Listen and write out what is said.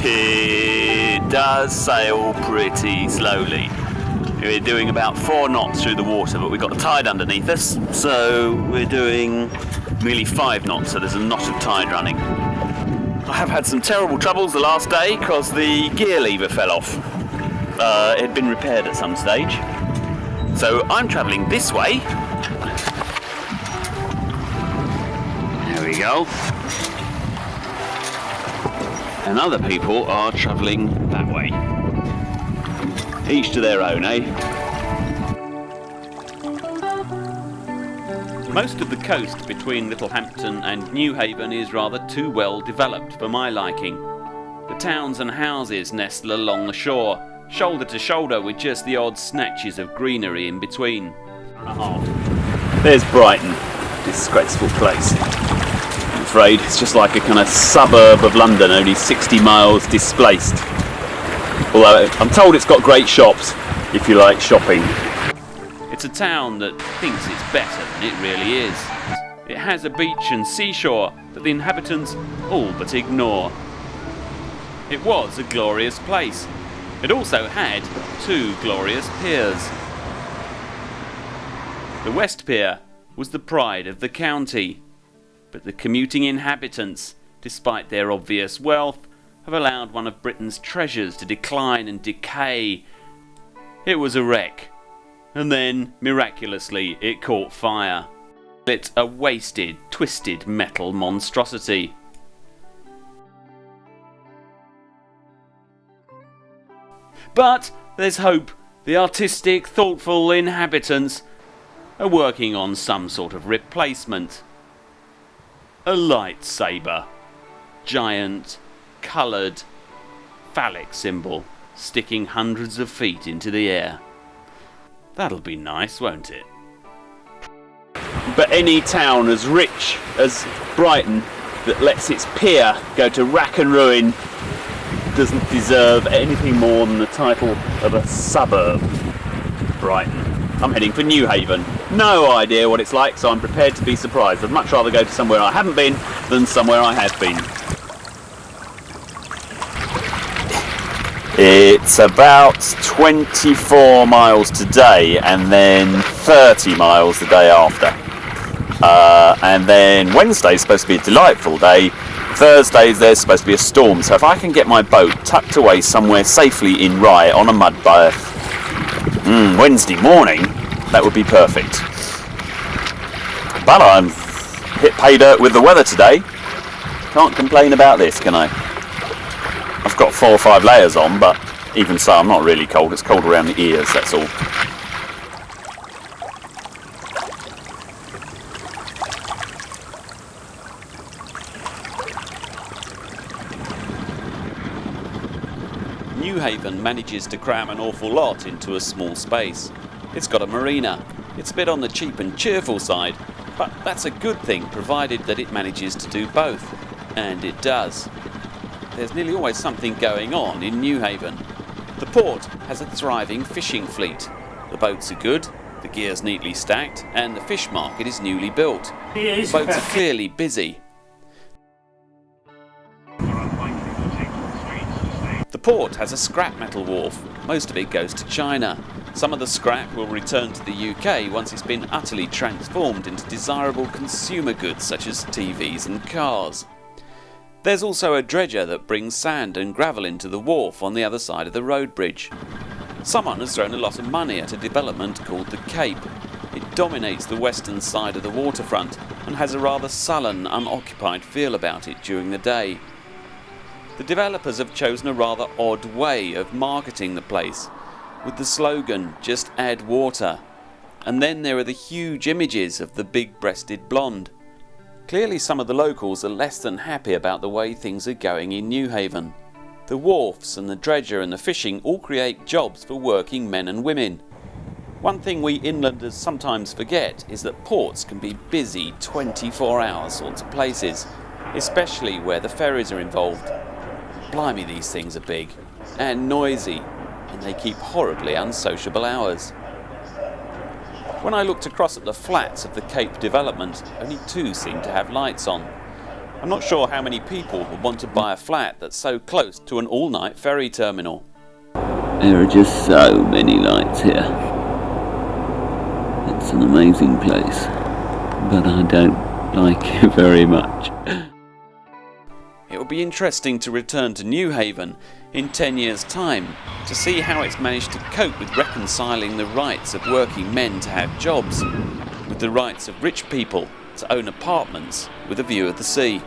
It does sail pretty slowly. We're doing about 4 knots through the water, but we've got the tide underneath us, so we're doing nearly 5 knots, so there's a knot of tide running. I have had some terrible troubles the last day because the gear lever fell off. It had been repaired at some stage. So I'm travelling this way. There we go. And other people are travelling that way. Each to their own, eh? Most of the coast between Littlehampton and Newhaven is rather too well developed for my liking. The towns and houses nestle along the shore, shoulder to shoulder with just the odd snatches of greenery in between. There's Brighton, disgraceful place. I'm afraid it's just like a kind of suburb of London, only 60 miles displaced. Although I'm told it's got great shops if you like shopping. It's a town that thinks it's better than it really is. It has a beach and seashore that the inhabitants all but ignore. It was a glorious place. It also had 2 glorious piers. The West Pier was the pride of the county, but the commuting inhabitants, despite their obvious wealth, have allowed one of Britain's treasures to decline and decay. It was a wreck, and then, miraculously, it caught fire. It's a wasted, twisted metal monstrosity. But there's hope. The artistic, thoughtful inhabitants are working on some sort of replacement. A lightsaber. Giant, coloured, phallic symbol sticking hundreds of feet into the air. That'll be nice, won't it? But any town as rich as Brighton that lets its pier go to rack and ruin doesn't deserve anything more than the title of a suburb. Brighton. I'm heading for Newhaven. No idea what it's like, so I'm prepared to be surprised. I'd much rather go to somewhere I haven't been than somewhere I have been. It's about 24 miles today and then 30 miles the day after. And then Wednesday's supposed to be a delightful day. Thursday there's supposed to be a storm, so if I can get my boat tucked away somewhere safely in Rye on a mud berth Wednesday morning, that would be perfect. But I'm hit pay dirt with the weather today. Can't complain about this, can I? I've got 4 or 5 layers on, but even so, I'm not really cold. It's cold around the ears, that's all. Newhaven manages to cram an awful lot into a small space. It's got a marina. It's a bit on the cheap and cheerful side, but that's a good thing provided that it manages to do both. And it does. There's nearly always something going on in Newhaven. The port has a thriving fishing fleet. The boats are good, the gear's neatly stacked, and the fish market is newly built. The boats are clearly busy. The port has a scrap metal wharf. Most of it goes to China. Some of the scrap will return to the UK once it's been utterly transformed into desirable consumer goods such as TVs and cars. There's also a dredger that brings sand and gravel into the wharf on the other side of the road bridge. Someone has thrown a lot of money at a development called the Cape. It dominates the western side of the waterfront and has a rather sullen, unoccupied feel about it during the day. The developers have chosen a rather odd way of marketing the place, with the slogan, "Just add water." And then there are the huge images of the big-breasted blonde. Clearly some of the locals are less than happy about the way things are going in Newhaven. The wharfs and the dredger and the fishing all create jobs for working men and women. One thing we inlanders sometimes forget is that ports can be busy 24-hour sorts of places, especially where the ferries are involved. Blimey, these things are big and noisy, and they keep horribly unsociable hours. When I looked across at the flats of the Cape development, only 2 seemed to have lights on. I'm not sure how many people would want to buy a flat that's so close to an all-night ferry terminal. There are just so many lights here. It's an amazing place, but I don't like it very much. It will be interesting to return to Newhaven in 10 years' time to see how it's managed to cope with reconciling the rights of working men to have jobs with the rights of rich people to own apartments with a view of the sea.